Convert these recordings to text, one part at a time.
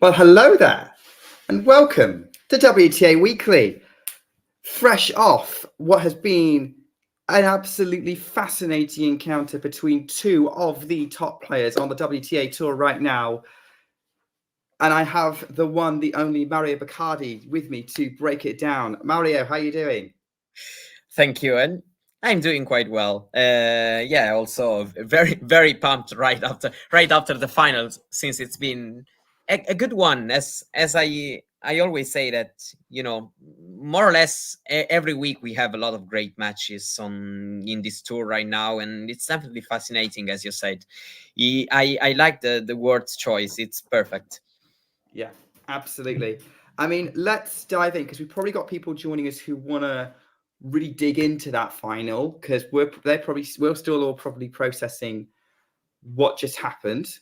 Well, hello there, and welcome to WTA Weekly. Fresh off what has been an absolutely fascinating encounter between two of the top players on the WTA Tour right now. And I have the one, the only Mario Bacardi with me to break it down. Mario, how are you doing? Thank you, and I'm doing quite well. Also very very pumped right after the finals, since it's been a good one. As I always say that more or less every week we have a lot of great matches in this tour right now, and it's definitely fascinating, as you said. I like the word choice; it's perfect. Yeah, absolutely. I mean, let's dive in because we've probably got people joining us who want to really dig into that final because we're still all probably processing what just happened.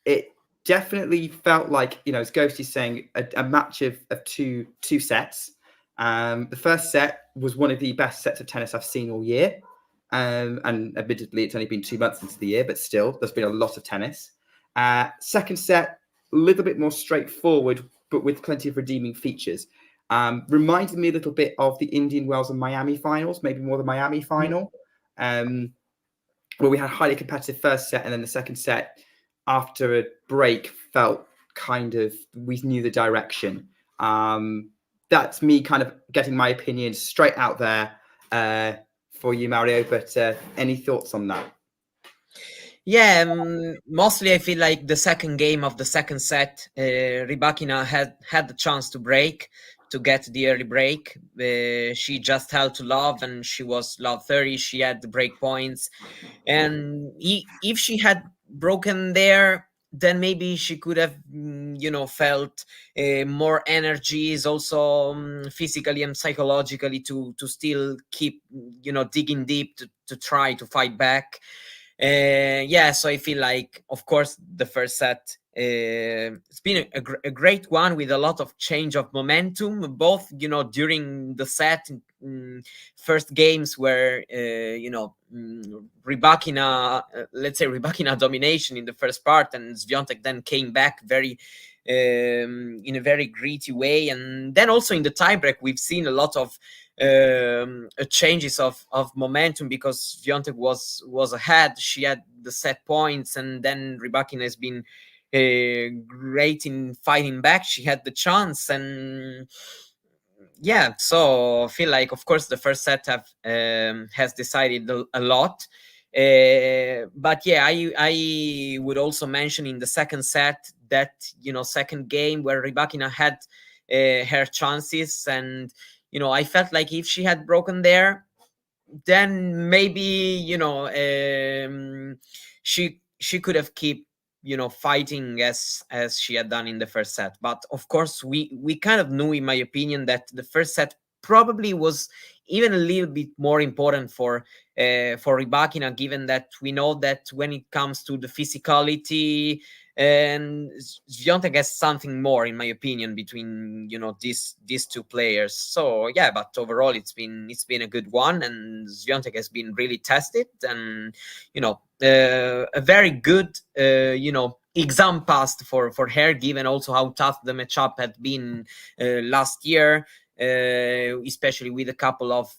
It definitely felt like, as Ghost is saying, a match of two sets. The first set was one of the best sets of tennis I've seen all year. And admittedly, it's only been 2 months into the year, but still, there's been a lot of tennis. Second set, a little bit more straightforward, but with plenty of redeeming features. Reminded me a little bit of the Indian Wells and Miami finals, maybe more the Miami final. Where we had a highly competitive first set, and then the second set, after a break, felt kind of we knew the direction. That's me kind of getting my opinion straight out there for you, Mario. But any thoughts on that? Yeah, mostly I feel like the second game of the second set, Rybakina had the chance to break, to get the early break. She just held to love, and she was love 30. She had the break points, and if she had broken there, then maybe she could have, felt more energies, also physically and psychologically, to still keep, digging deep to try to fight back. So I feel like, of course, the first set, it's been a great one with a lot of change of momentum, both during the set. First games where Rybakina, let's say Rybakina domination in the first part, and Swiatek then came back very in a very gritty way, and then also in the tiebreak we've seen a lot of changes of momentum, because Swiatek was ahead. She had the set points, and then Rybakina has been great in fighting back. She had the chance, and so I feel like, of course, the first set has decided a lot. But I would also mention in the second set that second game where Rybakina had her chances, and I felt like if she had broken there, then maybe she could have kept fighting as she had done in the first set. But of course, we kind of knew, in my opinion, that the first set probably was even a little bit more important for Rybakina, given that we know that when it comes to the physicality, and Swiatek has something more, in my opinion, between these two players. So but overall it's been a good one, and Swiatek has been really tested, and a very good exam passed for her, given also how tough the matchup had been last year, especially with a couple of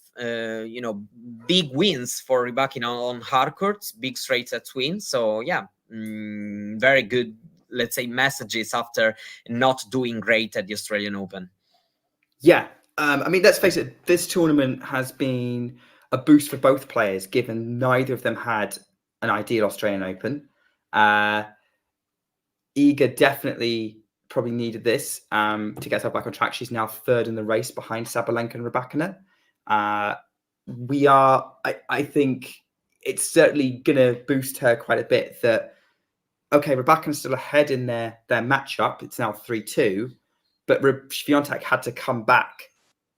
big wins for Rybakina on hard courts, big straight set wins. So very good, let's say, messages after not doing great at the Australian Open. I mean, let's face it, this tournament has been a boost for both players, given neither of them had an ideal Australian Open. Iga definitely probably needed this to get her back on track. She's now third in the race behind Sabalenka and Rybakina. I think it's certainly going to boost her quite a bit that, okay, Rybakina's still ahead in their matchup. It's now 3-2, but Swiatek had to come back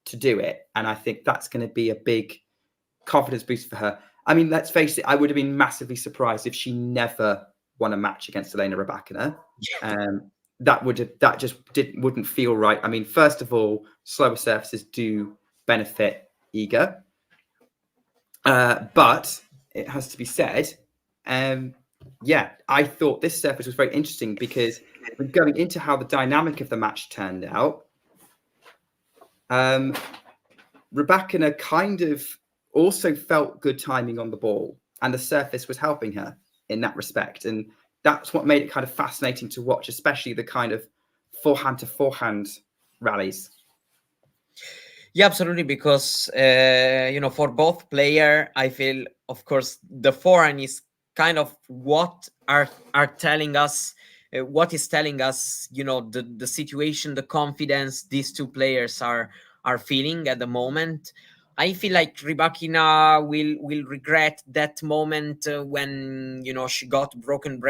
to do it. And I think that's going to be a big confidence boost for her. I mean, let's face it, I would have been massively surprised if she never won a match against Elena Rybakina. That just wouldn't feel right. I mean, first of all, slower surfaces do benefit Iga. But it has to be said, Yeah, I thought this surface was very interesting because we're going into how the dynamic of the match turned out. Rybakina kind of also felt good timing on the ball, and the surface was helping her in that respect. And that's what made it kind of fascinating to watch, especially the kind of forehand to forehand rallies. Yeah, absolutely. Because for both player, I feel, of course, the forehand is kind of what are telling us. What is telling us, the situation, the confidence these two players are feeling at the moment. I feel like Rybakina will regret that moment when she got broken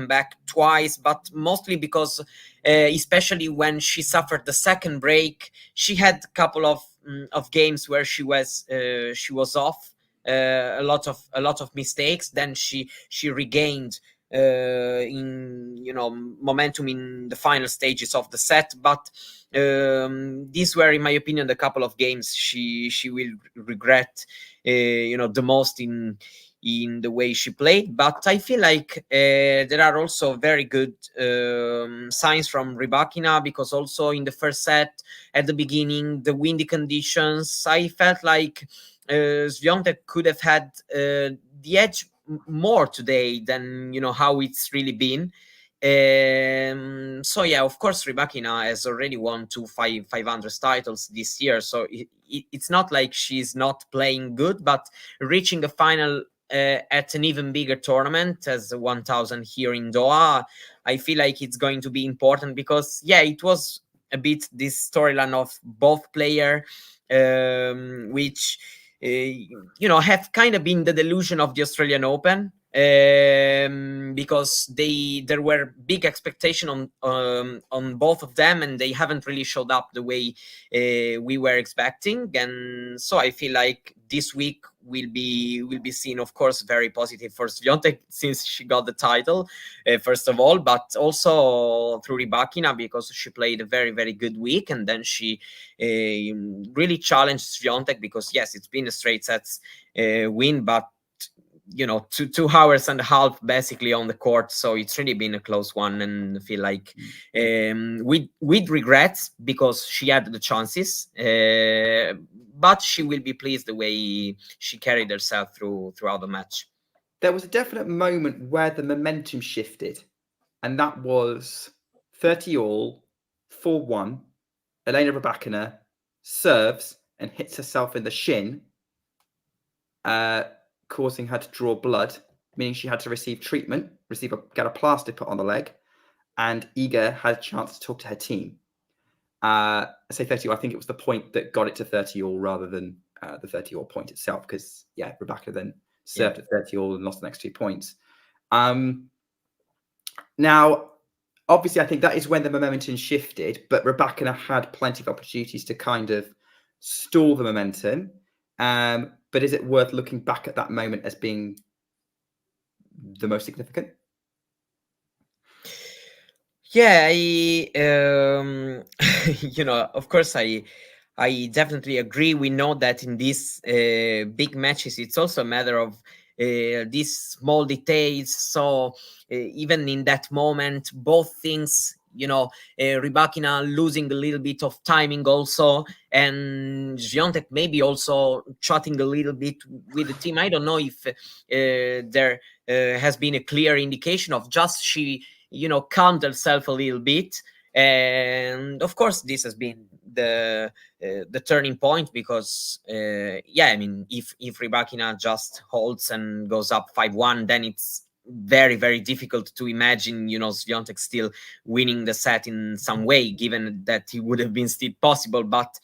back twice, but mostly because, especially when she suffered the second break, she had a couple of games where she was off, a lot of mistakes. Then she regained in momentum in the final stages of the set, but these were, in my opinion, the couple of games she will regret the most in the way she played. But I feel like there are also very good signs from Rybakina, because also in the first set, at the beginning, the windy conditions, I felt like Swiatek could have had the edge more today than how it's really been. So yeah, of course, Rybakina has already won 500 titles this year, so it's not like she's not playing good, but reaching a final at an even bigger tournament as 1000 here in Doha, I feel like it's going to be important, because yeah, it was a bit this storyline of both player, which have kind of been the delusion of the Australian Open, because there were big expectation on both of them, and they haven't really showed up the way we were expecting. And so I feel like this week will be seen, of course, very positive for Swiatek, since she got the title, first of all, but also through Rybakina, because she played a very, very good week, and then she really challenged Swiatek, because yes, it's been a straight sets win, but 2 hours and a half basically on the court, so it's really been a close one. And I feel like with regrets, because she had the chances, but she will be pleased the way she carried herself throughout the match. There was a definite moment where the momentum shifted, and that was 30 all, 4-1. Elena Rybakina serves and hits herself in the shin, causing her to draw blood, meaning she had to receive treatment, get a plaster put on the leg, and Iga had a chance to talk to her team. I say 30 all, I think it was the point that got it to 30 all rather than the 30 all point itself, because yeah, Rybakina then served at 30 all and lost the next 2 points. Now, obviously, I think that is when the momentum shifted, but Rybakina had plenty of opportunities to kind of stall the momentum. But is it worth looking back at that moment as being the most significant? Yeah, of course, I definitely agree. We know that in these big matches, it's also a matter of these small details. So even in that moment, both things, Rybakina losing a little bit of timing also, and Swiatek maybe also chatting a little bit with the team. I don't know if there has been a clear indication of just she calmed herself a little bit. And of course, this has been the turning point, because I mean, if Rybakina just holds and goes up 5-1, then it's very, very difficult to imagine Swiatek still winning the set in some way, given that it would have been still possible. But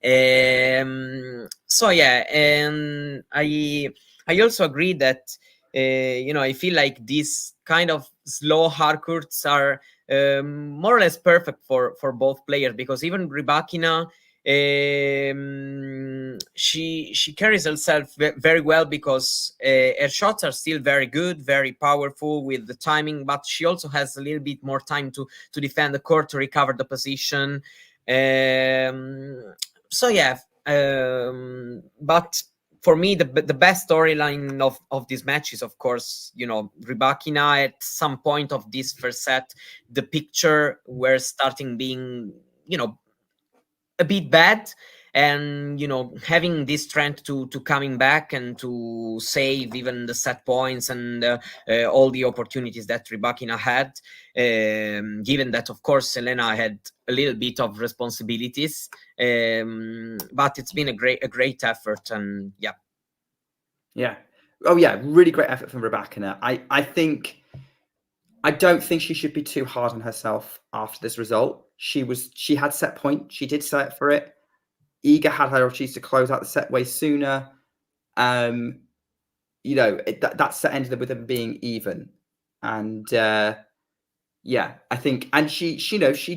so yeah, and I also agree that I feel like these kind of slow hard courts are more or less perfect for both players, because even Rybakina, she carries herself very well, because her shots are still very good, very powerful with the timing, but she also has a little bit more time to defend the court, to recover the position. So yeah, but for me, the best storyline of this match is, of course, Rybakina. At some point of this first set, the picture were starting being, a bit bad, and having this trend to coming back and to save even the set points and all the opportunities that Rybakina had, given that, of course, Selena had a little bit of responsibilities, but it's been a great effort, and yeah, oh yeah, really great effort from Rybakina. I don't think she should be too hard on herself after this result. She had set point. She did set for it. Iga had her opportunity to close out the set way sooner. That set ended up with them being even, and yeah, I think, and she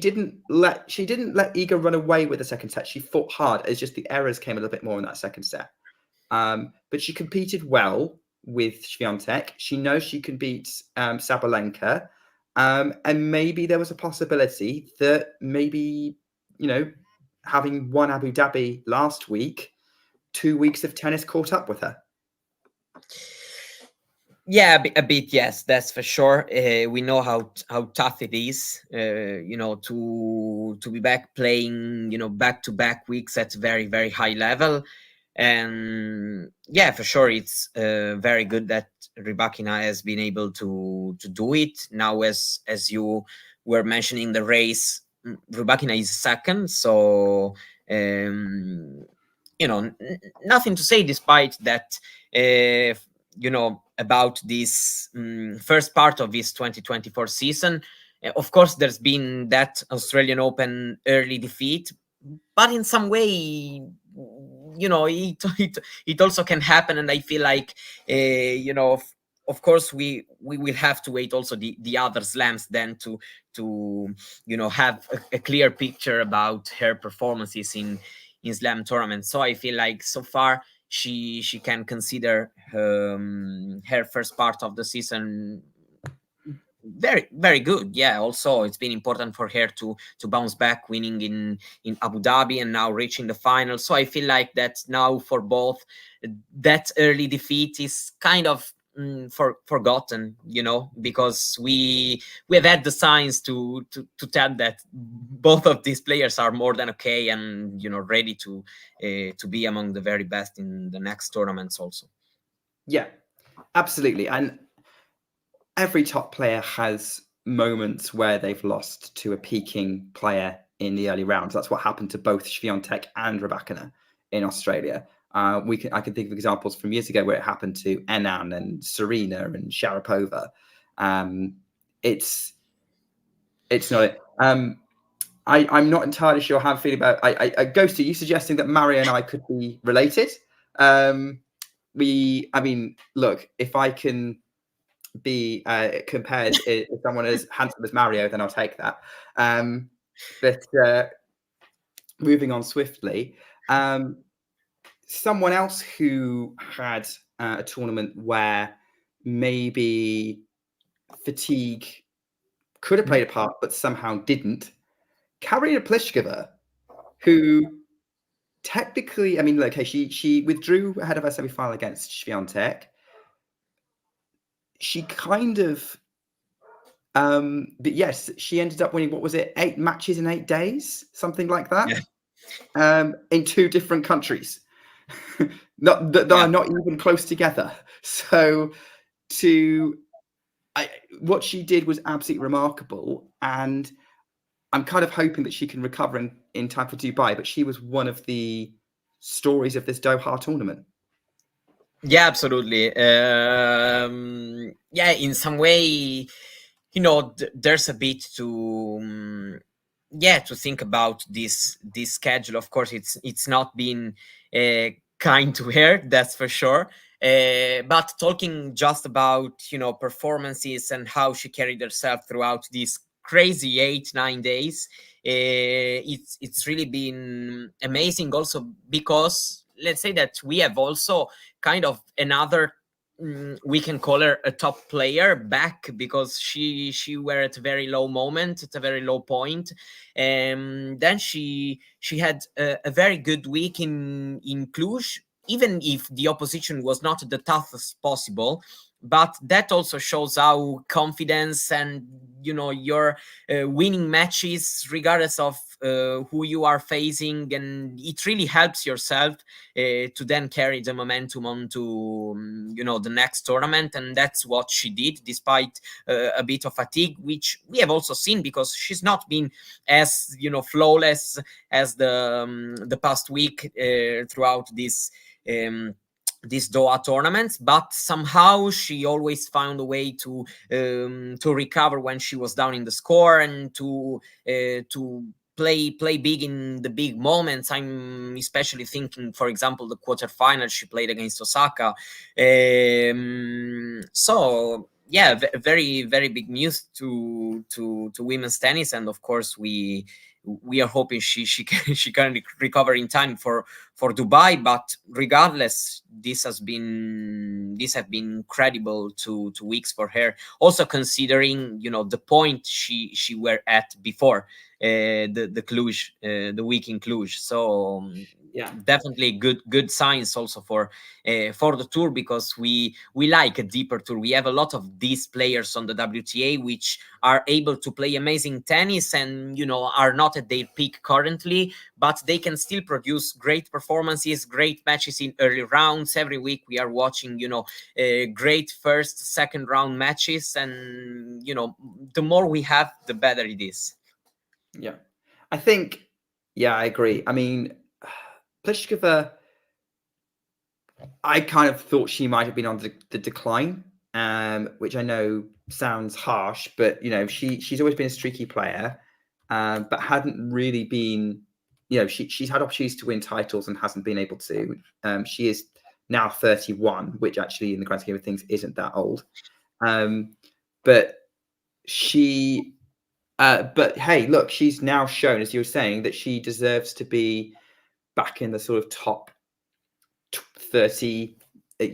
didn't let Iga run away with the second set. She fought hard. It's just the errors came a little bit more in that second set. But she competed well with Swiatek. She knows she can beat Sabalenka. And maybe there was a possibility that maybe, having won Abu Dhabi last week, 2 weeks of tennis caught up with her. Yeah, a bit, yes, that's for sure. We know how tough it is, to be back playing, back to back weeks at very, very high level. And yeah, for sure, it's very good that Rybakina has been able to do it. Now, as you were mentioning the race, Rybakina is second, so nothing to say despite that. About this first part of this 2024 season. Of course, there's been that Australian Open early defeat, but in some way, it also can happen, and I feel like, of course, we will have to wait also the other slams then to have a clear picture about her performances in slam tournaments. So I feel like so far she can consider her first part of the season very, very good. Yeah, also it's been important for her to bounce back, winning in Abu Dhabi and now reaching the final. So I feel like that now for both, that early defeat is kind of forgotten, because we have had the signs to tell that both of these players are more than okay, and ready to be among the very best in the next tournaments also. Yeah, absolutely. And every top player has moments where they've lost to a peaking player in the early rounds. That's what happened to both Swiatek and Rybakina in Australia. I can think of examples from years ago where it happened to Enan and Serena and Sharapova. It's not it. I'm not entirely sure how I'm feeling about. Ghosty, you suggesting that Mario and I could be related? Look, if I can be compared to someone as handsome as Mario, then I'll take that. But moving on swiftly, someone else who had a tournament where maybe fatigue could have played a part, but somehow didn't. Karolina Pliskova, who technically, she withdrew ahead of her semi-final against Swiatek. She kind of, but yes, she ended up winning, what was it, 8 matches in 8 days, something like that, in 2 different countries, that are not even close together. So what she did was absolutely remarkable, and I'm kind of hoping that she can recover in time for Dubai, but she was one of the stories of this Doha tournament. Yeah, absolutely. In some way, there's a bit to think about this schedule. Of course, it's not been kind to her, that's for sure. But talking just about performances and how she carried herself throughout these crazy 8-9 days, it's really been amazing. Also because, let's say that we have also kind of another, we can call her a top player back, because she were at a very low moment, at a very low point, and then she had a very good week in Cluj, even if the opposition was not the toughest possible. But that also shows how confidence and your winning matches, regardless of who you are facing, and it really helps yourself to then carry the momentum on to the next tournament. And that's what she did, despite a bit of fatigue, which we have also seen, because she's not been as flawless as the past week throughout these Doha tournaments, but somehow she always found a way to recover when she was down in the score, and to play big in the big moments. I'm especially thinking, for example, the quarterfinals she played against Osaka. So yeah, very very big news to women's tennis, and of course we are hoping she can recover in time for Dubai. But regardless, this have been incredible two weeks for her. Also considering the point she were at before the Cluj, the week in Cluj. So Yeah. definitely good signs also for the tour, because we like a deeper tour. We have a lot of these players on the WTA which are able to play amazing tennis and are not at their peak currently, but they can still produce great performances, great matches in early rounds. Every week we are watching great first, second round matches, and the more we have, the better it is. Yeah, I think, I agree. I mean, Pliskova, I kind of thought she might have been on the decline, which I know sounds harsh, but she's always been a streaky player, but hadn't really been. She's had opportunities to win titles and hasn't been able to. She is now 31, which actually, in the grand scheme of things, isn't that old. But she. But hey, look, she's now shown, as you were saying, that she deserves to be back in the sort of top 30.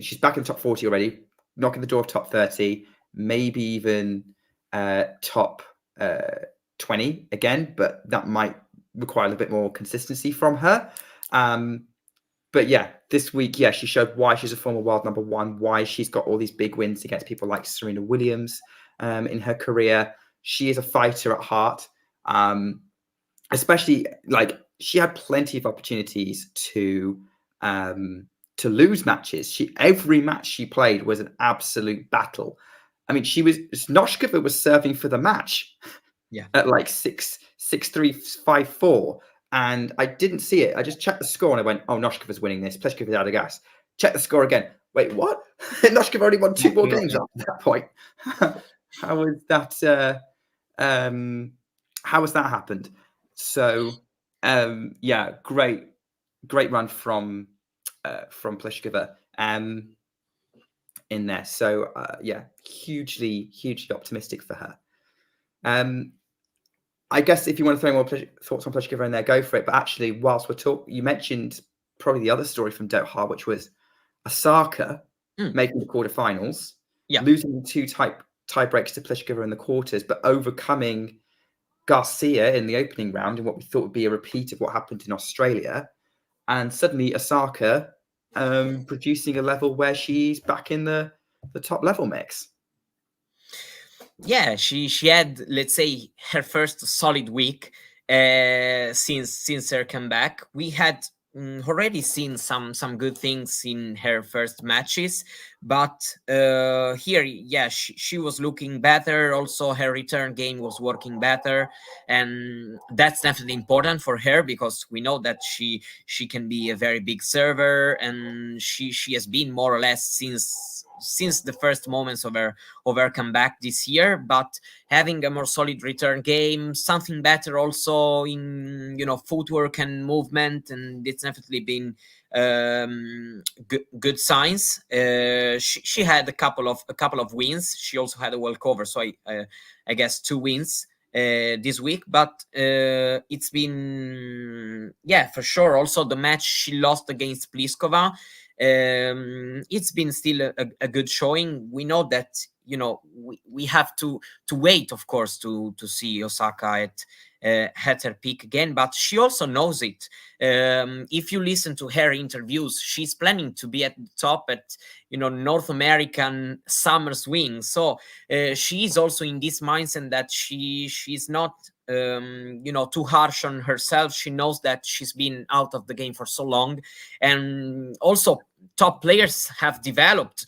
She's back in the top 40 already, knocking the door of top 30, maybe even top 20 again, but that might require a little bit more consistency from her. But yeah, this week, she showed why she's a former world number one, why she's got all these big wins against people like Serena Williams in her career. She is a fighter at heart, especially like she had plenty of opportunities to lose matches. Every match she played was an absolute battle. I mean, Noshkova was serving for the match at like 6-3, 5-4. And I didn't see it. I just checked the score and I went, oh, Noshkova's winning this. Pliskova's out of gas. Check the score again. Wait, what? Noshkova only won 2 more games after that point. How was that? How has that happened? So, great run from Pliskova in there. So, hugely optimistic for her. I guess if you want to throw more thoughts on Pliskova in there, go for it. But actually, whilst we're talking, you mentioned probably the other story from Doha, which was Osaka making the quarterfinals, losing 2 tie breaks to Pliskova in the quarters, but overcoming Garcia in the opening round in what we thought would be a repeat of what happened in Australia. And suddenly Osaka producing a level where she's back in the top level mix. Yeah, she had, let's say, her first solid week since her comeback. We had already seen some good things in her first matches, but here, she was looking better. Also, her return game was working better, and that's definitely important for her, because we know that she can be a very big server, and she has been more or less since the first moments of her comeback this year. But having a more solid return game, something better also in footwork and movement, and it's definitely been good signs. She had a couple of wins. She also had a walkover, so I guess 2 wins this week. But it's been for sure. Also, the match she lost against Pliskova, it's been still a good showing. We know that we have to wait, of course, to see Osaka at her peak again, but she also knows it. If you listen to her interviews, she's planning to be at the top at North American Summer Swing. So she is also in this mindset that she's not too harsh on herself. She knows that she's been out of the game for so long, and also top players have developed.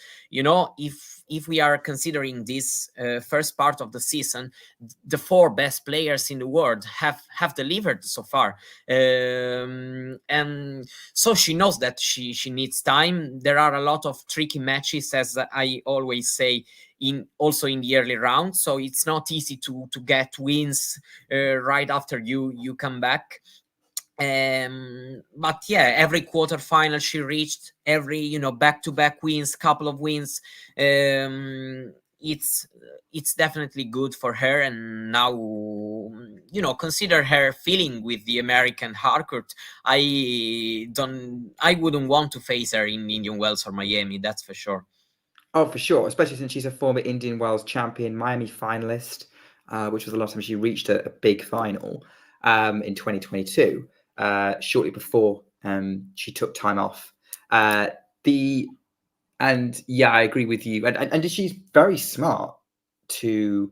If we are considering this first part of the season, the 4 best players in the world have delivered so far, and so she knows that she needs time. There are a lot of tricky matches, as I always say, also in the early round, so it's not easy to get wins right after you come back. But yeah, every quarterfinal she reached, every back-to-back wins, couple of wins, it's definitely good for her. And now consider her feeling with the American hardcourt. I wouldn't want to face her in Indian Wells or Miami, that's for sure. Oh, for sure, especially since she's a former Indian Wells champion, Miami finalist, which was the last time she reached a big final in 2022. Shortly before she took time off. I agree with you. And she's very smart to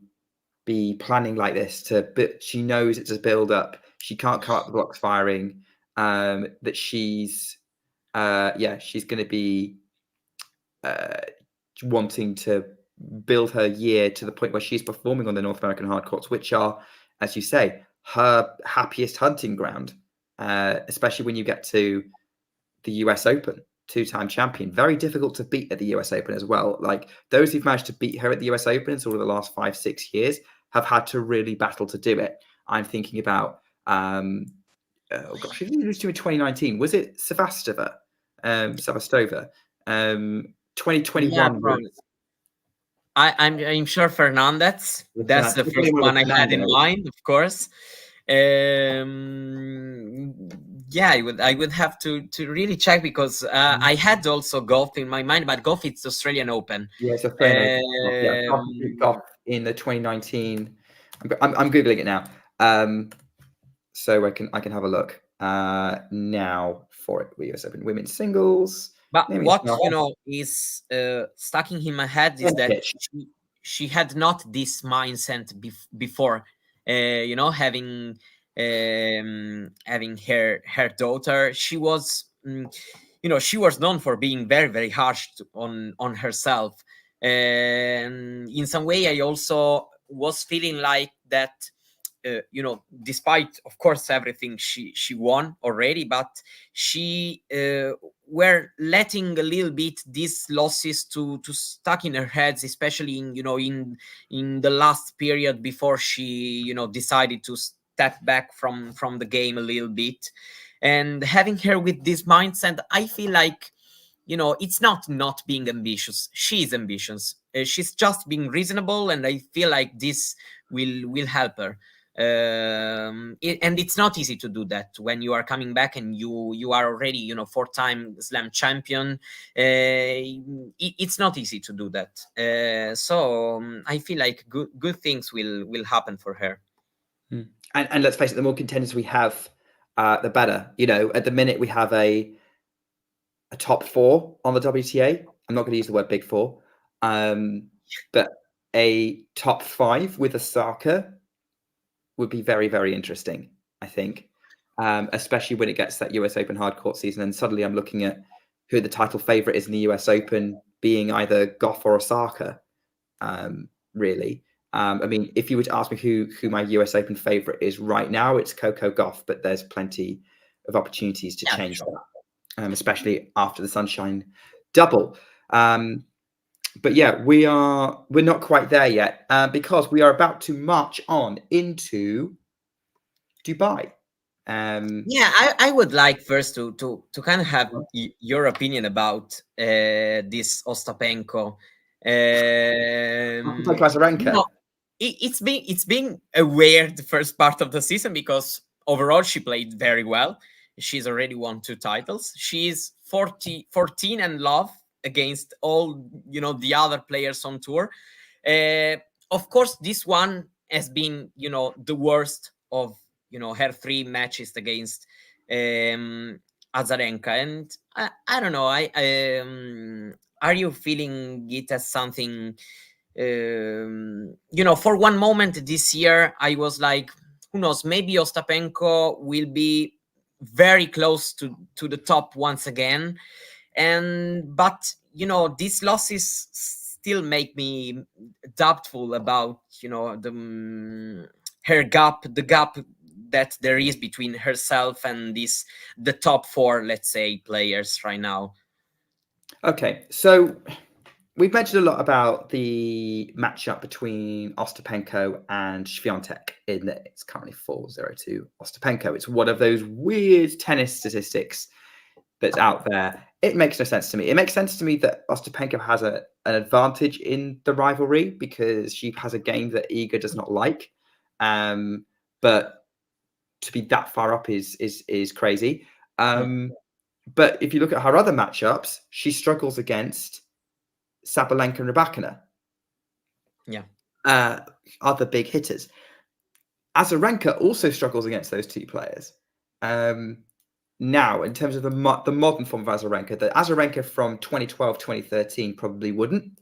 be planning like this. But she knows it's a build up. She can't come up the blocks firing. That she's going to be wanting to build her year to the point where she's performing on the North American hard courts, which are, as you say, her happiest hunting ground. Especially when you get to the US Open, 2-time champion. Very difficult to beat at the US Open as well. Like those who've managed to beat her at the US Open in sort of the last 5-6 years have had to really battle to do it. I'm thinking about, who did you lose to in 2019? Was it Sevastova? 2021. Yeah, I'm sure Fernandez. That's the first one I had in mind, of course. I would have to really check, because I had also golf in my mind, but golf, it's Australian Open. Yeah, it's Australian golf in the 2019. I'm googling it now, so I can have a look now for it. US Open women's singles. But what is stuck in my head is that she had not this mindset before. Having her daughter, she was she was known for being very, very harsh on herself, and in some way I also was feeling like that, despite of course everything she won already, but she were letting a little bit these losses to stuck in her heads, especially in the last period before she decided to step back from the game a little bit. And having her with this mindset, I feel like it's not being ambitious. She's ambitious. She's just being reasonable, and I feel like this will help her. And it's not easy to do that when you are coming back and you are already 4-time slam champion. It's not easy to do that, so I feel like good things will happen for her. And let's face it, the more contenders we have, the better. At the minute we have a top 4 on the WTA. I'm not going to use the word big 4, but a top 5 with Osaka would be very, very interesting, I think, especially when it gets that US Open hardcourt season. And suddenly I'm looking at who the title favorite is in the US Open, being either Goff or Osaka, really. I mean, if you were to ask me who my US Open favorite is right now, it's Coco Gauff, but there's plenty of opportunities to change that, especially after the Sunshine Double. But yeah, we're not quite there yet, because we are about to march on into Dubai. I would like first to kind of have your opinion about this Ostapenko. It's been a weird first part of the season, because overall she played very well. She's already won 2 titles. She's 14 and love against all the other players on tour. Of course, this one has been the worst of her 3 matches against Azarenka. And I don't know, are you feeling it as something, for one moment this year I was like, who knows, maybe Ostapenko will be very close to the top once again. But these losses still make me doubtful about the gap that there is between herself and the top 4, let's say, players right now. Okay, so we've mentioned a lot about the matchup between Ostapenko and Swiatek in that it's currently 4-0 to Ostapenko. It's one of those weird tennis statistics that's out there. It makes no sense to me. It makes sense to me that Ostapenko has an advantage in the rivalry because she has a game that Iga does not like. But to be that far up is crazy. But if you look at her other matchups, she struggles against Sabalenka and Rybakina. Yeah. Other big hitters. Azarenka also struggles against those 2 players. Now, in terms of the modern form of Azarenka, the Azarenka from 2012, 2013 probably wouldn't.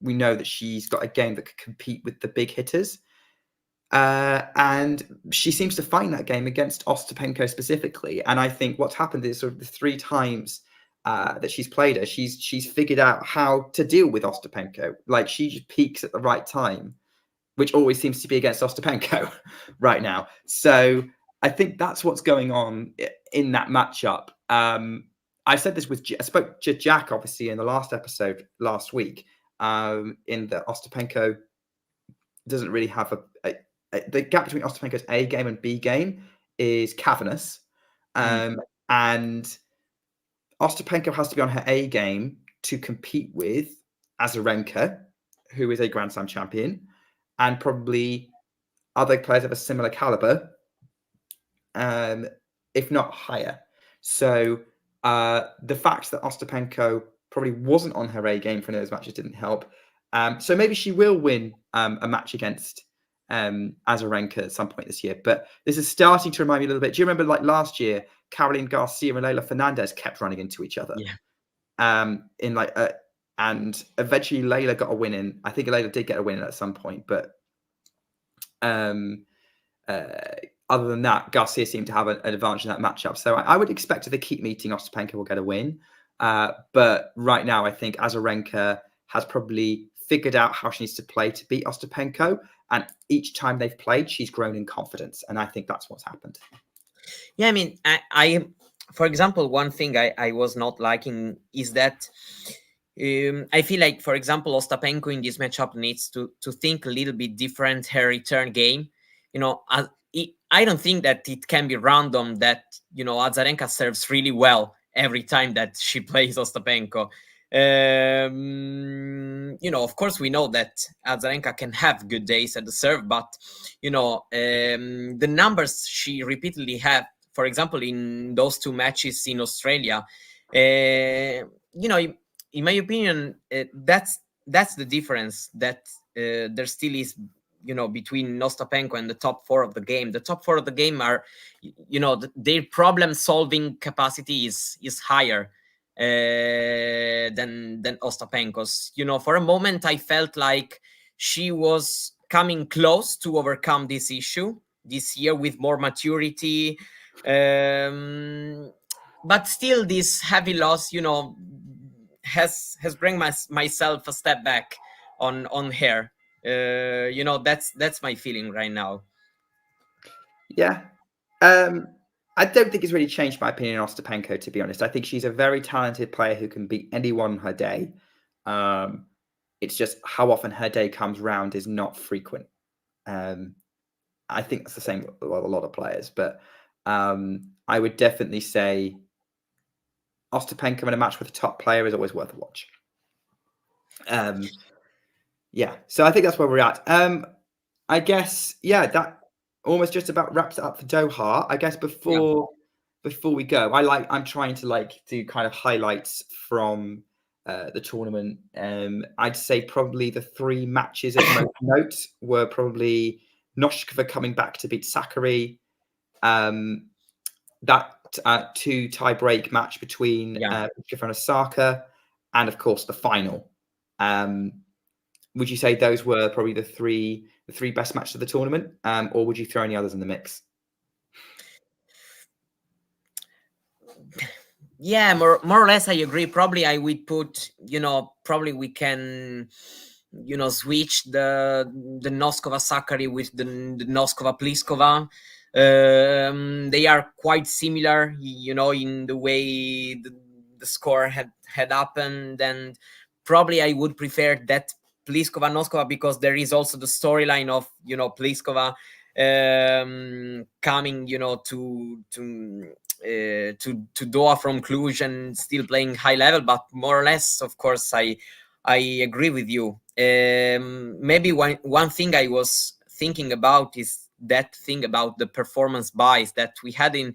We know that she's got a game that could compete with the big hitters. And she seems to find that game against Ostapenko specifically. And I think what's happened is sort of the 3 times that she's played her, she's figured out how to deal with Ostapenko. Like, she just peaks at the right time, which always seems to be against Ostapenko right now. So I think that's what's going on in that matchup. I said this I spoke to Jack, obviously, in the last episode last week, in that Ostapenko doesn't really have the gap between Ostapenko's A game and B game is cavernous. And Ostapenko has to be on her A game to compete with Azarenka, who is a Grand Slam champion, and probably other players of a similar caliber, if not higher. So the fact that Ostapenko probably wasn't on her A game for those matches didn't help. So maybe she will win a match against Azarenka at some point this year. But this is starting to remind me a little bit. Do you remember, like, last year, Caroline Garcia and Leila Fernandez kept running into each other? Yeah. And eventually Leila got a win in. I think Leila did get a win in at some point, but other than that, Garcia seemed to have an advantage in that matchup. So I would expect if they keep meeting, Ostapenko will get a win. But right now, I think Azarenka has probably figured out how she needs to play to beat Ostapenko. And each time they've played, she's grown in confidence. And I think that's what's happened. Yeah, I mean, I for example, one thing I was not liking is that I feel like, for example, Ostapenko in this matchup needs to think a little bit different her return game. I don't think that it can be random that Azarenka serves really well every time that she plays Ostapenko. Of course, we know that Azarenka can have good days at the serve, but the numbers she repeatedly had, for example, in those 2 matches in Australia, in my opinion, that's the difference that there still is, between Ostapenko and the top 4 of the game. The top 4 of the game are, their problem-solving capacity is higher than Ostapenko's. For a moment, I felt like she was coming close to overcome this issue this year with more maturity. But still, this heavy loss, has bring myself a step back on her. That's my feeling right now. Yeah. I don't think it's really changed my opinion on Ostapenko, to be honest. I think she's a very talented player who can beat anyone on her day. It's just how often her day comes round is not frequent. I think that's the same with a lot of players, but I would definitely say Ostapenko in a match with a top player is always worth a watch. Yeah, so I think that's where we're at. I guess, yeah, that almost just about wraps it up for Doha. I guess before we go, I'm trying to do kind of highlights from the tournament. I'd say probably the 3 matches of most note were probably Noskova coming back to beat Sakari. That 2 tie-break match between Pliskova and Osaka, and of course the final. Would you say those were probably the three best matches of the tournament, or would you throw any others in the mix? Yeah, more or less, I agree. Probably I would put, probably we can, switch the Noskova Sakari with the Noskova Pliskova. They are quite similar, in the way the score had happened, and probably I would prefer that Pliskova Noskova, because there is also the storyline of Pliskova coming to Doha from Cluj and still playing high level. But more or less, of course, I agree with you. Maybe one thing I was thinking about is that thing about the performance bias that we had in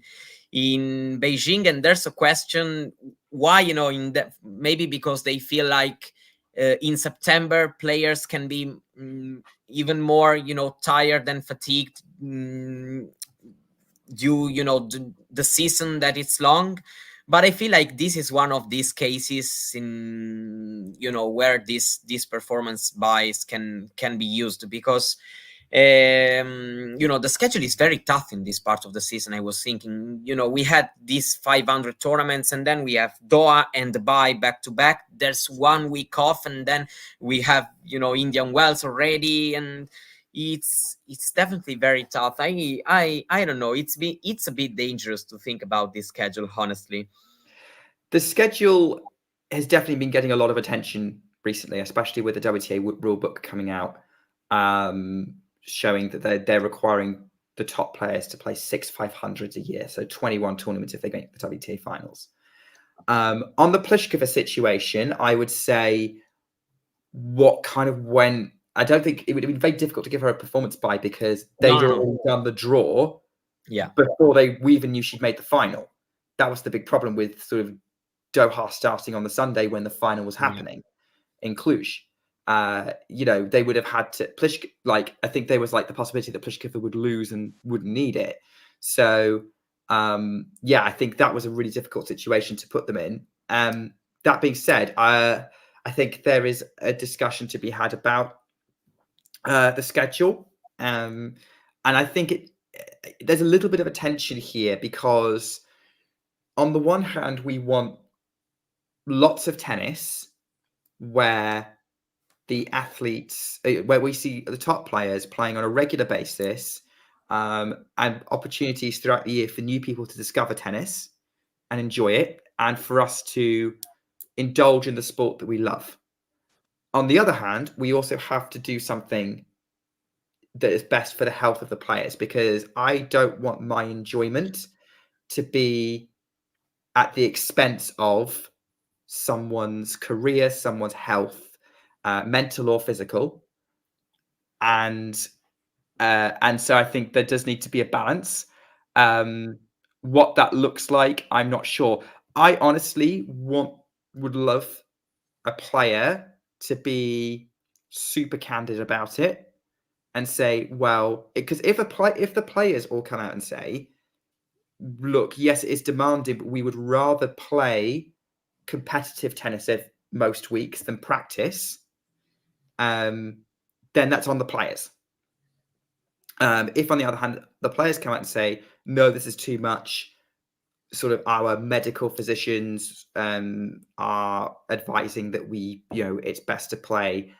Beijing, and there's a question why, in that, maybe because they feel like in September players can be even more tired and fatigued due the season that it's long. But I feel like this is one of these cases in where this performance bias can be used, because the schedule is very tough in this part of the season. I was thinking, we had these 500 tournaments, and then we have Doha and Dubai back to back. There's 1 week off, and then we have Indian Wells already, and it's definitely very tough. I don't know. It's a bit dangerous to think about this schedule, honestly. The schedule has definitely been getting a lot of attention recently, especially with the WTA rulebook coming out, showing that they're requiring the top players to play 6 500s a year, so 21 tournaments if they make the WTA finals. On the Pliskova situation, I would say what kind of went. I don't think it would have been very difficult to give her a performance buy, because they'd already done the draw before they even knew she'd made the final. That was the big problem with sort of Doha starting on the Sunday when the final was happening in Cluj. They would have had to I think there was the possibility that Pliskova would lose and wouldn't need it. So I think that was a really difficult situation to put them in. That being said, I think there is a discussion to be had about the schedule, and I think there's a little bit of a tension here, because on the one hand we want lots of tennis where the athletes, where we see the top players playing on a regular basis, and opportunities throughout the year for new people to discover tennis and enjoy it, and for us to indulge in the sport that we love. On the other hand, we also have to do something that is best for the health of the players, because I don't want my enjoyment to be at the expense of someone's career, someone's health, mental or physical. And so I think there does need to be a balance. What that looks like, I'm not sure. I honestly would love a player to be super candid about it and say, well, because if the players all come out and say, look, yes, it is demanding, but we would rather play competitive tennis most weeks than practice, then that's on the players. If, on the other hand, the players come out and say, no, this is too much, sort of our medical physicians are advising that it's best to play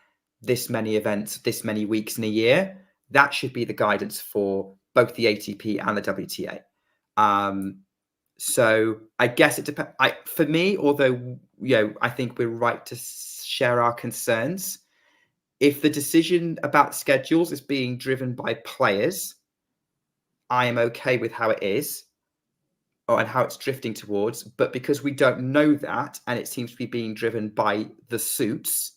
this many events, this many weeks in a year, that should be the guidance for both the ATP and the WTA. So I guess it depends. For me, although I think we're right to share our concerns, if the decision about schedules is being driven by players, I am okay with how it is, and how it's drifting towards. But because we don't know that, and it seems to be being driven by the suits,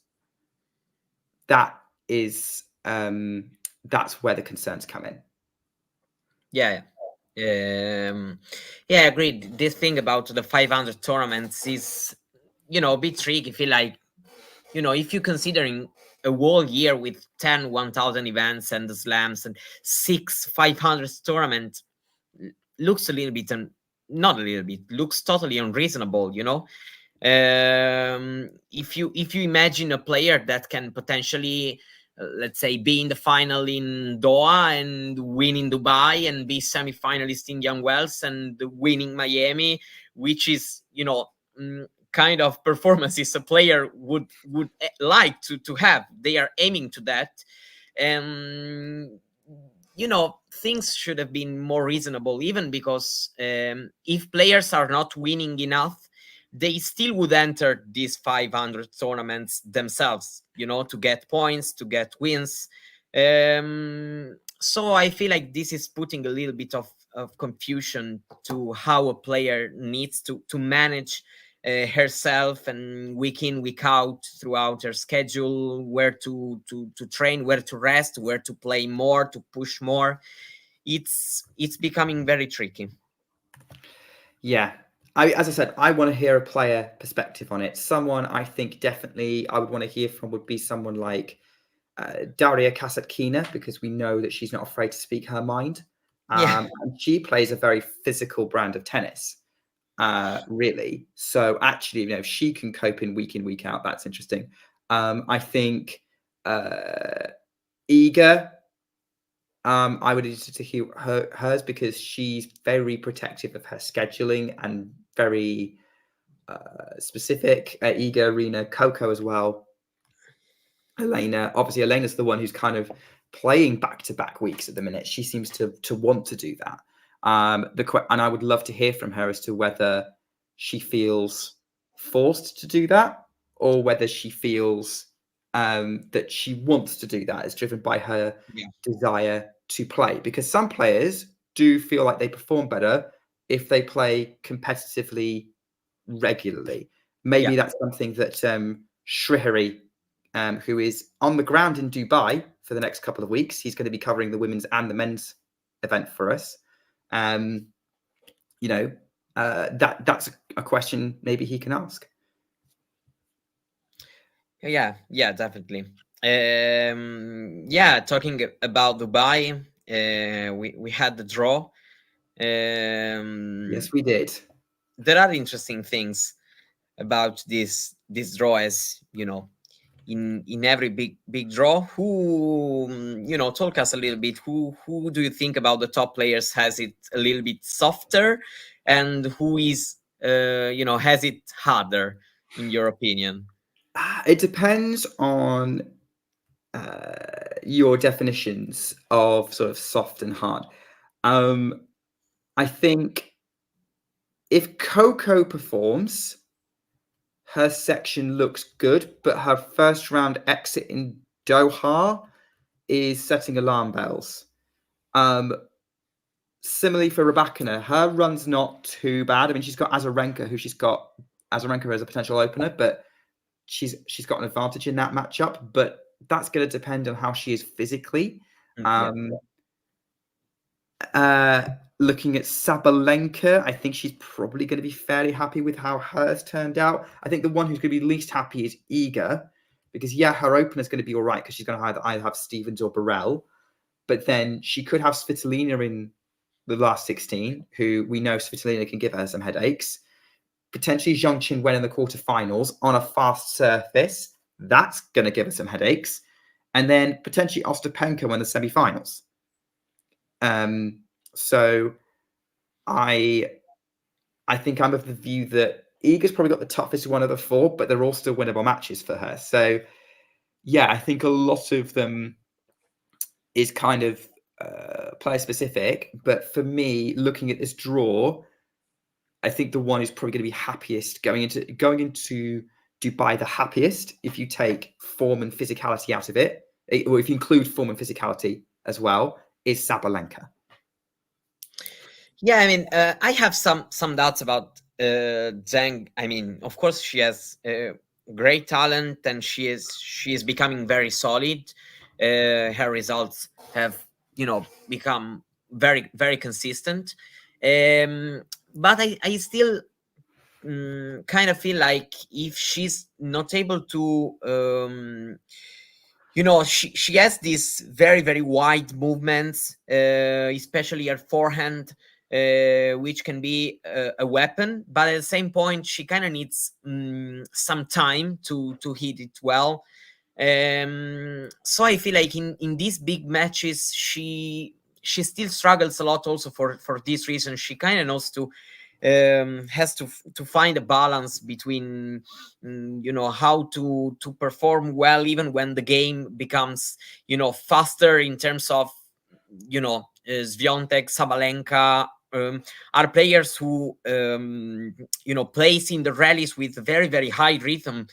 that is that's where the concerns come in. Agreed. This thing about the 500 tournaments is a bit tricky. I feel like if you're considering a whole year with 10 1000 events and the slams and 6 500 tournaments looks a little bit, not a little bit, looks totally unreasonable, you know. If you imagine a player that can potentially, let's say, be in the final in Doha and win in Dubai and be semi-finalist in Young Wells and winning Miami, which is, you know, kind of performances a player would like to have. They are aiming to that. You know, things should have been more reasonable, even because if players are not winning enough, they still would enter these 500 tournaments themselves, you know, to get points, to get wins. So I feel like this is putting a little bit of confusion to how a player needs to manage herself and week in week out throughout her schedule, where to train, where to rest, where to play more, to push more. It's becoming very tricky. Yeah. As I said, I want to hear a player perspective on it. Someone I think definitely I would want to hear from would be someone like Daria Kasatkina, because we know that she's not afraid to speak her mind. Yeah. And she plays a very physical brand of tennis, really. So actually, you know, if she can cope in, week out, that's interesting. I think Iga, I would interested to hear hers, because she's very protective of her scheduling and very specific. Iga, Rina, Coco as well. Elena, obviously, Elena's the one who's kind of playing back-to-back weeks at the minute. She seems to want to do that. And I would love to hear from her as to whether she feels forced to do that, or whether she feels that she wants to do that. It's driven by her desire to play. Because some players do feel like they perform better if they play competitively regularly. Maybe that's something that Shrihari, who is on the ground in Dubai for the next couple of weeks. He's going to be covering the women's and the men's event for us. You know, that's a question maybe he can ask. Yeah, definitely. Yeah, talking about Dubai, we had the draw. Yes, we did. There are interesting things about this draw, as you know, in every big draw. Who, you know, talk us a little bit. Who do you think about the top players has it a little bit softer, and who is, you know, has it harder in your opinion? It depends on your definitions of sort of soft and hard. I think if Coco performs, her section looks good, but her first round exit in Doha is setting alarm bells. Similarly for Rybakina, her run's not too bad. I mean, she's got Azarenka, Azarenka as a potential opener, but she's got an advantage in that matchup. But that's going to depend on how she is physically. Looking at Sabalenka, I think she's probably going to be fairly happy with how hers turned out. I think the one who's going to be least happy is Iga, because her opener is going to be all right, because she's going to either have Stevens or Burrell, but then she could have Svitolina in the last 16, who we know Svitolina can give her some headaches. Potentially Zhang Qinwen in the quarterfinals on a fast surface. That's going to give her some headaches. And then potentially Ostapenko in the semifinals. So I think I'm of the view that Iga's probably got the toughest one of the four, but they're all still winnable matches for her. So yeah, I think a lot of them is kind of player specific. But for me, looking at this draw, I think the one who's probably going to be happiest going into Dubai, the happiest, if you take form and physicality out of it, or if you include form and physicality as well, is Sabalenka. Yeah, I mean, I have some doubts about Zhang. I mean, of course, she has great talent, and she is becoming very solid. Her results have, you know, become very consistent. But I still kind of feel like if she's not able to She has these very, very wide movements, especially her forehand, which can be a weapon. But at the same point, she kind of needs some time to hit it well. So I feel like in these big matches, she still struggles a lot. Also for this reason, she kind of knows to has to find a balance between how to perform well even when the game becomes faster in terms of Swiatek, Sabalenka are players who plays in the rallies with very, very high rhythm,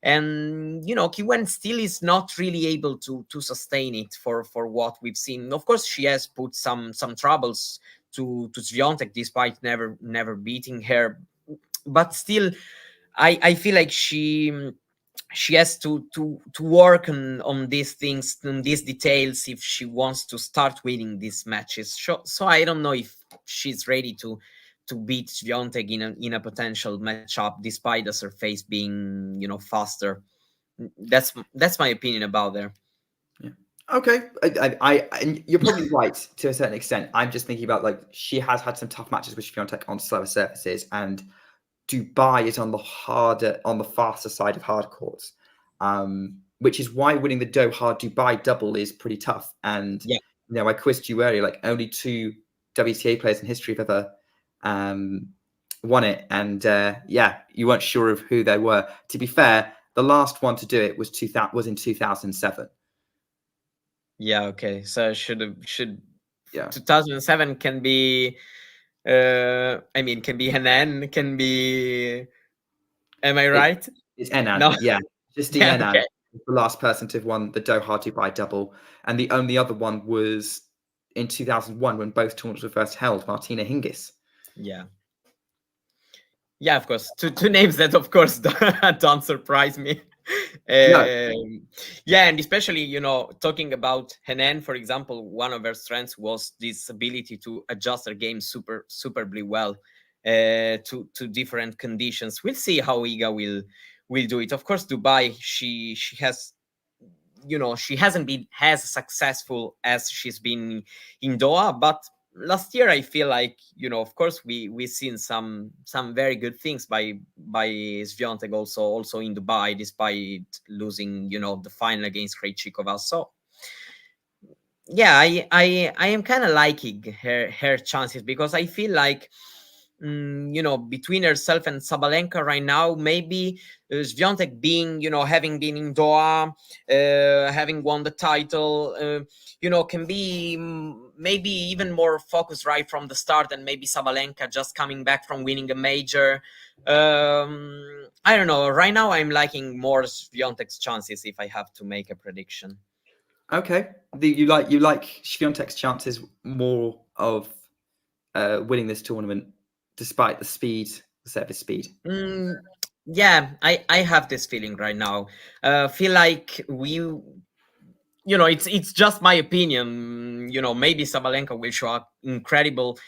and Kiwen still is not really able to sustain it for what we've seen. Of course, she has put some troubles to Swiatek despite never beating her, but still I feel like she has to work on these things, on these details, if she wants to start winning these matches. So I don't know if she's ready to beat Swiatek in a potential matchup, despite the surface being faster. That's my opinion about there. Yeah. Okay, and you're probably right to a certain extent. I'm just thinking about, like, she has had some tough matches with Swiatek on slower surfaces, and Dubai is on the faster side of hard courts, which is why winning the Doha Dubai double is pretty tough. And Yeah. I quizzed you earlier, like only 2 WTA players in history have ever won it, and you weren't sure of who they were. To be fair, the last one to do it was in 2007. Yeah. Okay. So Yeah. 2007 can be. I mean, can be Hanan, can be. Am I right? It's Enan, No. yeah. Justine Yeah. Enan Okay. was the last person to have won the Doha Dubai double, and the only other one was in 2001 when both tournaments were first held, Martina Hingis. Yeah. Yeah, of course. Two names that, of course, don't surprise me. No. Yeah, and especially, talking about Henan, for example, one of her strengths was this ability to adjust her game superbly well to different conditions. We'll see how Iga will do it. Of course, Dubai, she has she hasn't been as successful as she's been in Doha, but last year I feel like of course we've seen some very good things by Swiatek also in Dubai, despite losing the final against Krejcikova. So yeah, I am kind of liking her chances, because I feel like between herself and Sabalenka right now, maybe Swiatek being, having been in Doha, having won the title, can be maybe even more focused right from the start, and maybe Sabalenka just coming back from winning a major. I don't know. Right now, I'm liking more Swiatek's chances if I have to make a prediction. Okay. You like Swiatek's chances more of winning this tournament, despite the service speed. Yeah, I have this feeling right now. Feel like it's just my opinion. Maybe Sabalenka will show up incredible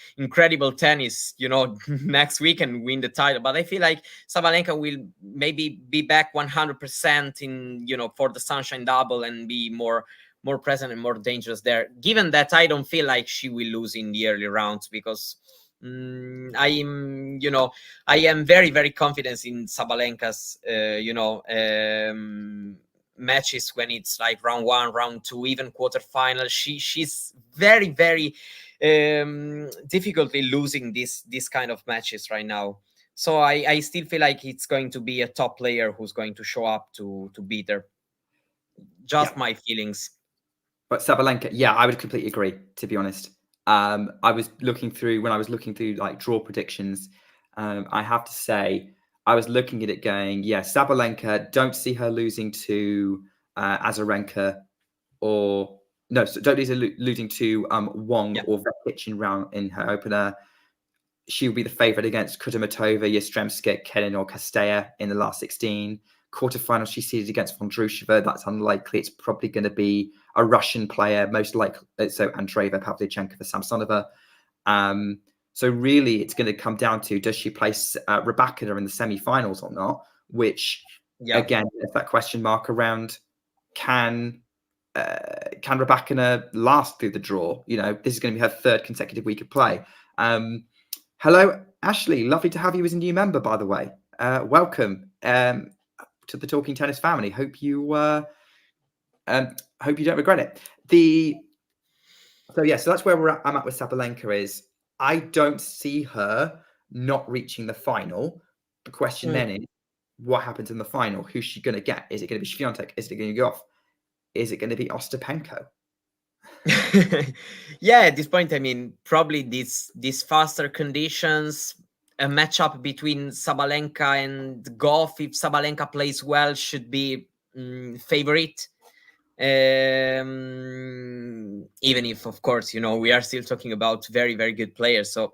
tennis, next week and win the title. But I feel like Sabalenka will maybe be back 100% in, for the Sunshine Double, and be more present and more dangerous there. Given that I don't feel like she will lose in the early rounds, because I am very, very confident in Sabalenka's, matches when it's like round 1, round 2, even quarterfinal. She's very, very difficultly losing this kind of matches right now. So I still feel like it's going to be a top player who's going to show up to beat her. Just my feelings. But Sabalenka, yeah, I would completely agree, to be honest. I was looking through like draw predictions. I have to say, I was looking at it going, yeah, Sabalenka, don't see her losing to Azarenka, or no, so don't see her losing to Wong or Vekic in her opener. She will be the favourite against Kudermetova, Yastremska, Kenin, or Castella in the last 16. Quarterfinal, she seeded against Vondrushova. That's unlikely. It's probably going to be a Russian player, most likely. So Andreeva Pavlyuchenko for Samsonova. So really, it's going to come down to, does she place Rybakina in the semi-finals or not? Which, again, there's that question mark around, can can Rybakina last through the draw? You know, this is going to be her third consecutive week of play. Hello, Ashley. Lovely to have you as a new member, by the way. Welcome to the Talking Tennis family. Hope you don't regret it. So that's where I'm at with Sabalenka. Is I don't see her not reaching the final. The question then is, what happens in the final? Who's she going to get? Is it going to be Swiatek? Is it going to go off? Is it going to be Ostapenko? Yeah, at this point, I mean, probably these faster conditions, a matchup between Sabalenka and Goff, if Sabalenka plays well, should be favorite. Even if, of course, we are still talking about very, very good players. So,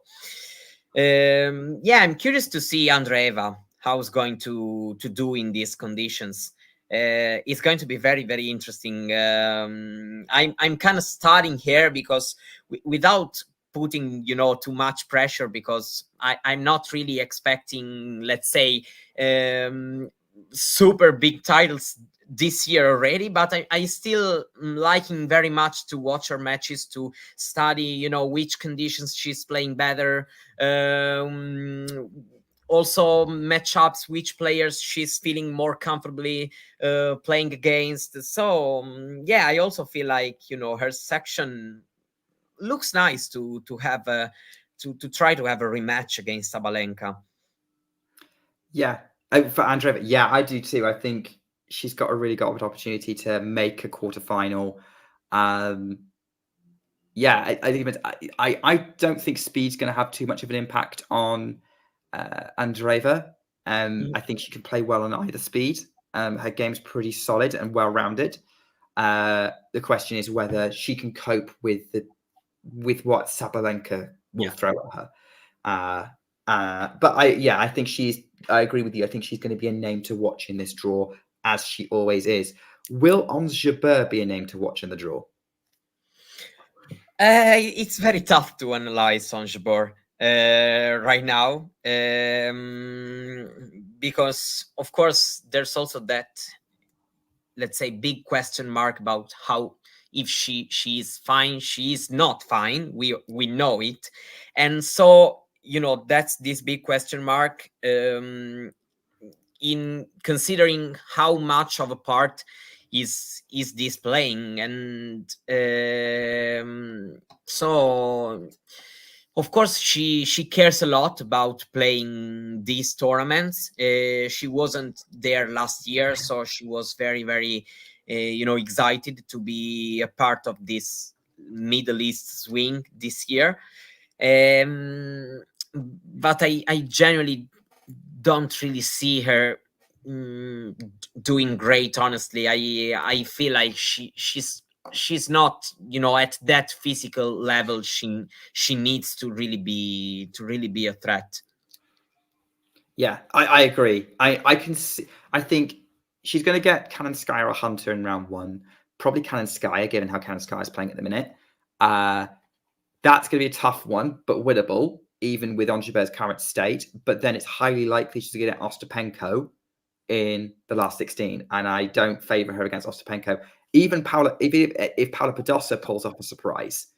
I'm curious to see Andreeva how's going to do in these conditions. It's going to be very, very interesting. I'm kind of starting here because without putting too much pressure, because I'm not really expecting, let's say, super big titles this year already, but I still liking very much to watch her matches, to study which conditions she's playing better, also matchups, which players she's feeling more comfortably playing against. So I also feel like her section looks nice to have to try to have a rematch against Sabalenka. Yeah, for Andreeva, I do too. I think she's got a really good opportunity to make a quarterfinal. I think I don't think speed's going to have too much of an impact on Andreeva. I think she can play well on either speed. Her game's pretty solid and well-rounded. The question is whether she can cope with what Sabalenka will throw at her. But I think I agree with you. I think she's going to be a name to watch in this draw, as she always is. Will Ons Jabeur be a name to watch in the draw? It's very tough to analyze Ons Jabeur right now, because of course there's also that, let's say, big question mark about how, if she is fine, she is not fine. We know it, and so that's this big question mark in considering how much of a part is this playing. And so of course she cares a lot about playing these tournaments. She wasn't there last year, so she was very, very excited to be a part of this Middle East swing this year. But I genuinely don't really see her doing great, honestly. I feel like she's not at that physical level she needs to really be a threat. Yeah, I agree. I can see. I think she's going to get Kanonskaya or Hunter in round one. Probably Kanonskaya, given how Kanonskaya is playing at the minute. That's going to be a tough one, but winnable, even with Ons Jabeur's current state. But then it's highly likely she's going to get Ostapenko in the last 16, and I don't favour her against Ostapenko. Even Paula, if Paula Badosa pulls off a surprise,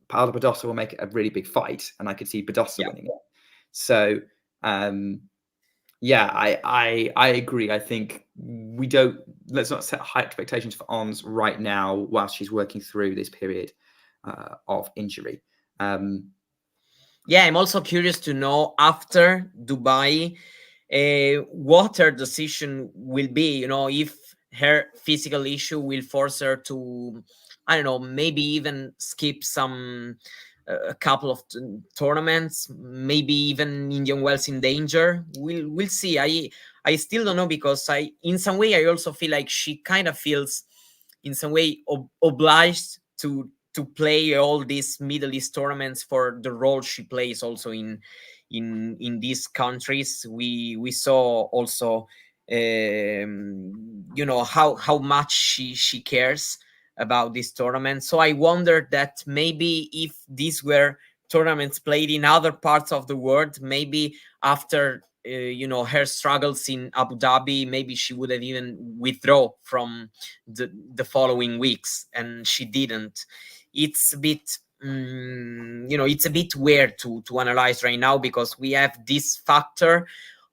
Paula Badosa will make it a really big fight, and I could see Badosa winning it. So, I agree. I think let's not set high expectations for Ons right now whilst she's working through this period of injury. I'm also curious to know after Dubai what her decision will be. If her physical issue will force her to, I don't know, maybe even skip a couple of tournaments, maybe even Indian Wells in danger. We'll see. I still don't know, because in some way I also feel like she kind of feels in some way obliged to play all these Middle East tournaments for the role she plays also in these countries. We saw also how much she cares about this tournament. So I wonder that maybe if these were tournaments played in other parts of the world, maybe after her struggles in Abu Dhabi, maybe she would have even withdraw from the following weeks, and she didn't. It's a bit it's a bit weird to analyze right now, because we have this factor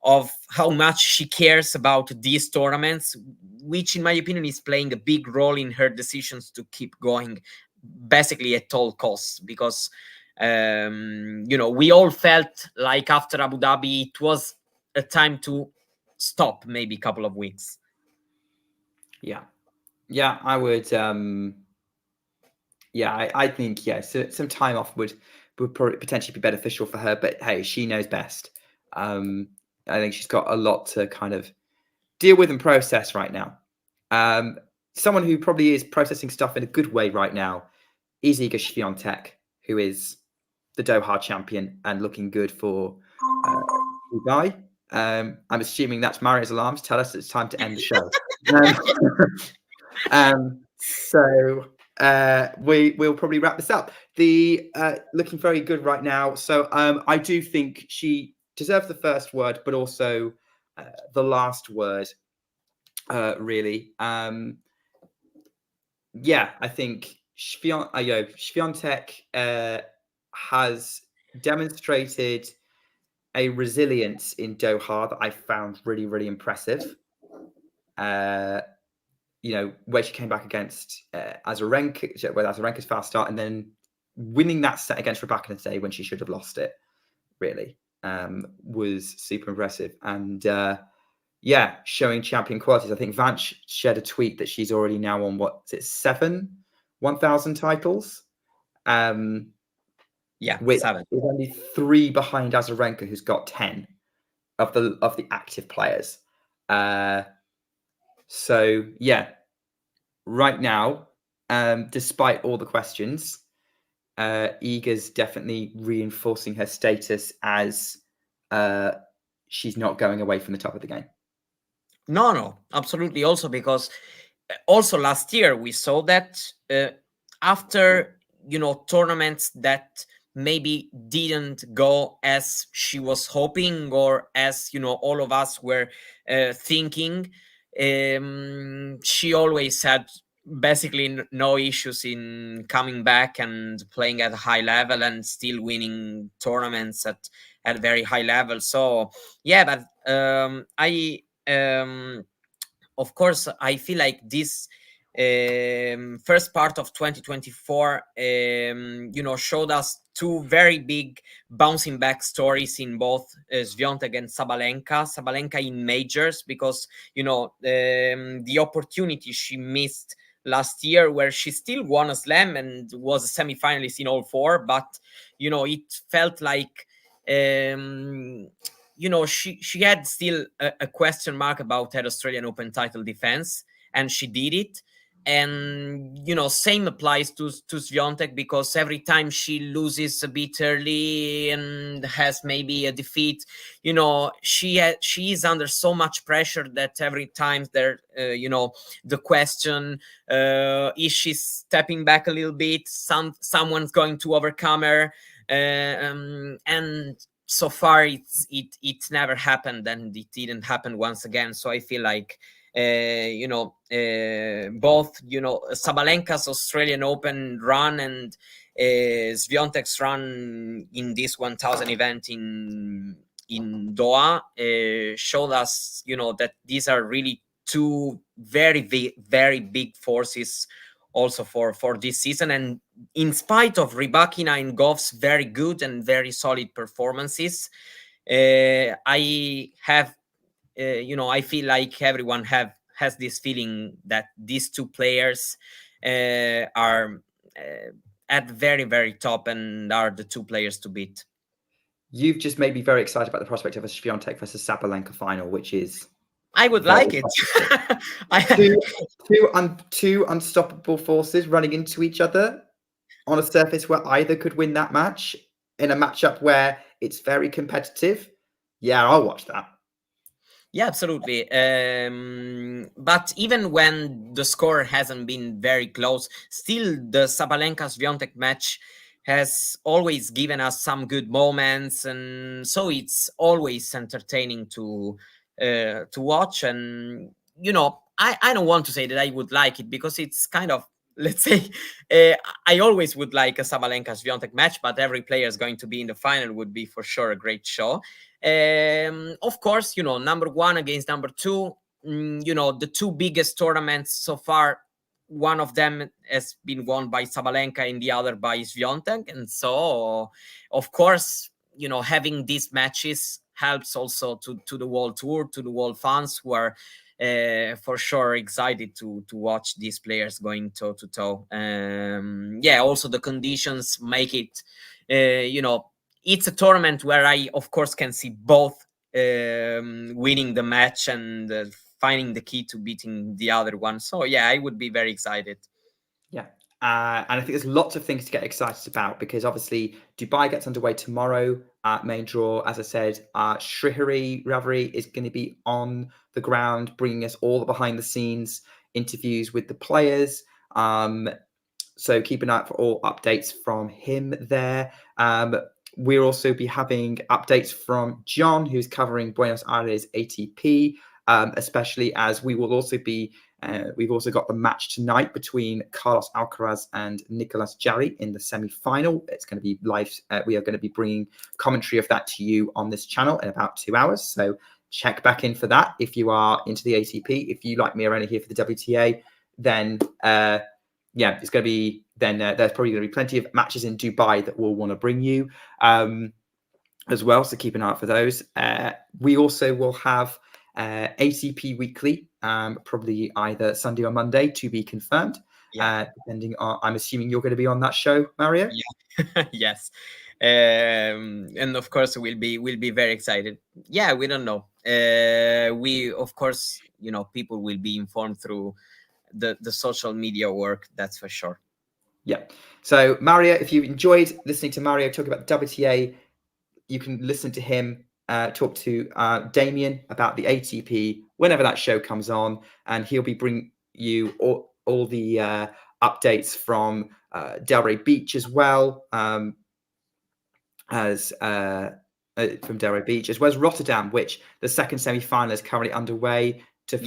of how much she cares about these tournaments, which in my opinion is playing a big role in her decisions to keep going basically at all costs. Because we all felt like after Abu Dhabi it was a time to stop, maybe a couple of weeks. Yeah, I would. I think so some time off would probably potentially be beneficial for her. But hey, she knows best. I think she's got a lot to kind of deal with and process right now. Someone who probably is processing stuff in a good way right now is Iga Swiatek, who is the Doha champion and looking good for Dubai. I'm assuming that's Mario's alarms. Tell us it's time to end the show. So we'll probably wrap this up. The looking very good right now. So I do think she deserves the first word, but also the last word. Really. I think Swiatek has demonstrated a resilience in Doha that I found really, really impressive. Where she came back against Azarenka, with Azarenka's fast start, and then winning that set against Rybakina today when she should have lost it, really, was super impressive. And showing champion qualities. I think Vance shared a tweet that she's already now on 7 1,000 titles. With 7. only 3 behind Azarenka, who's got 10 of the active players. Right now, despite all the questions, Iga's definitely reinforcing her status as she's not going away from the top of the game. No, absolutely. Also because last year we saw that after tournaments that maybe didn't go as she was hoping, or as all of us were thinking, she always had basically no issues in coming back and playing at a high level and still winning tournaments at a very high level. So but of course I feel like this first part of 2024 showed us 2 very big bouncing back stories in both Swiatek and Sabalenka in majors, because the opportunity she missed last year, where she still won a slam and was a semi-finalist in all 4, but it felt like she had still a question mark about her Australian Open title defense, and she did it. And same applies to Swiatek, because every time she loses a bit early and has maybe a defeat, she is under so much pressure that every time there the question, is she stepping back a little bit, someone's going to overcome her, and so far it never happened, and it didn't happen once again. So I feel like both Sabalenka's Australian Open run and Swiatek's run in this 1,000 event in Doha showed us that these are really 2 very, very big forces also for this season. And in spite of Rybakina and Goff's very good and very solid performances, I have I feel like everyone has this feeling that these 2 players are at very, very top and are the 2 players to beat. You've just made me very excited about the prospect of a Swiatek versus Sabalenka final, which is I would like it. 2 unstoppable forces running into each other on a surface where either could win that match, in a matchup where it's very competitive. Yeah, I'll watch that. Yeah, absolutely. But even when the score hasn't been very close, still the Sabalenka-Swiatek match has always given us some good moments, and so it's always entertaining to watch. And I don't want to say that I would like it, because it's kind of, let's say, I always would like a Sabalenka Swiatek match, but every player is going to be in the final would be for sure a great show. Of course, number one against number two, the two biggest tournaments so far, one of them has been won by Sabalenka and the other by Swiatek. And so, of course, having these matches helps also to the world tour, to the world fans who are for sure excited to watch these players going toe to toe. Also the conditions make it, it's a tournament where I, of course, can see both winning the match and finding the key to beating the other one. So yeah, I would be very excited. Yeah. And I think there's lots of things to get excited about, because obviously Dubai gets underway tomorrow. Main draw, as I said, Srihari Ravari is going to be on the ground, bringing us all the behind the scenes interviews with the players. So keep an eye out for all updates from him there. We'll also be having updates from John, who's covering Buenos Aires ATP, especially as we will also be. We've also got the match tonight between Carlos Alcaraz and Nicolas Jarry in the semi-final. It's going to be live. We are going to be bringing commentary of that to you on this channel in about 2 hours. So check back in for that if you are into the ATP. If you, like me, are only here for the WTA, then it's going to be. Then there's probably going to be plenty of matches in Dubai that we'll want to bring you as well. So keep an eye out for those. We also will have ATP Weekly, probably either Sunday or Monday, to be confirmed. Depending on, I'm assuming you're going to be on that show, Mario. Yeah. Yes, and of course we'll be very excited. Yeah, we don't know. We, of course, people will be informed through the social media work. That's for sure. Yeah. So Mario, if you enjoyed listening to Mario talk about WTA, you can listen to him talk to Damien about the ATP whenever that show comes on, and he'll be bringing you all the updates from Delray Beach as well, from Delray Beach, as well as Rotterdam, which the second semi-final is currently underway to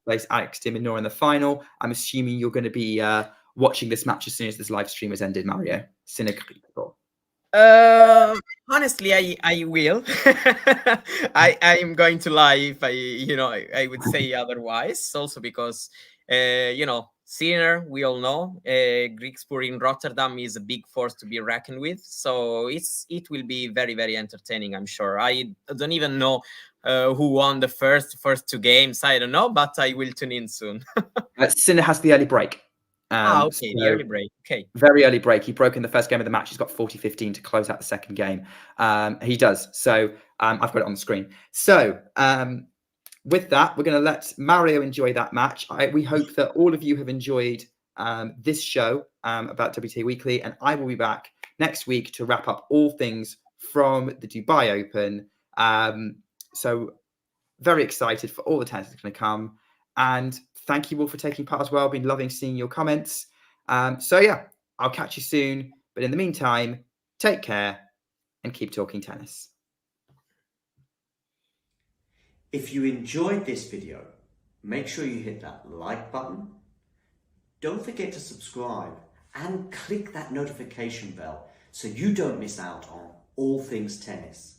place Alex de Minaur in the final. I'm assuming you're going to be watching this match as soon as this live stream has ended, Mario. Honestly, I will. I am going to lie if I would say otherwise. Also because Sinner, we all know, Griekspoor in Rotterdam is a big force to be reckoned with. So it will be very, very entertaining, I'm sure. I don't even know who won the first two games. I don't know, but I will tune in soon. Sinner has the early break. Okay, the early break. Okay. Very early break. He broke in the first game of the match. He's got 40-15 to close out the second game. He does. So I've got it on the screen. So with that, we're going to let Mario enjoy that match. We hope that all of you have enjoyed this show about WTA Weekly, and I will be back next week to wrap up all things from the Dubai Open. So very excited for all the tennis that's going to come. And thank you all for taking part as well. Been loving seeing your comments. So yeah, I'll catch you soon. But in the meantime, take care and keep talking tennis. If you enjoyed this video, make sure you hit that like button. Don't forget to subscribe and click that notification bell so you don't miss out on all things tennis.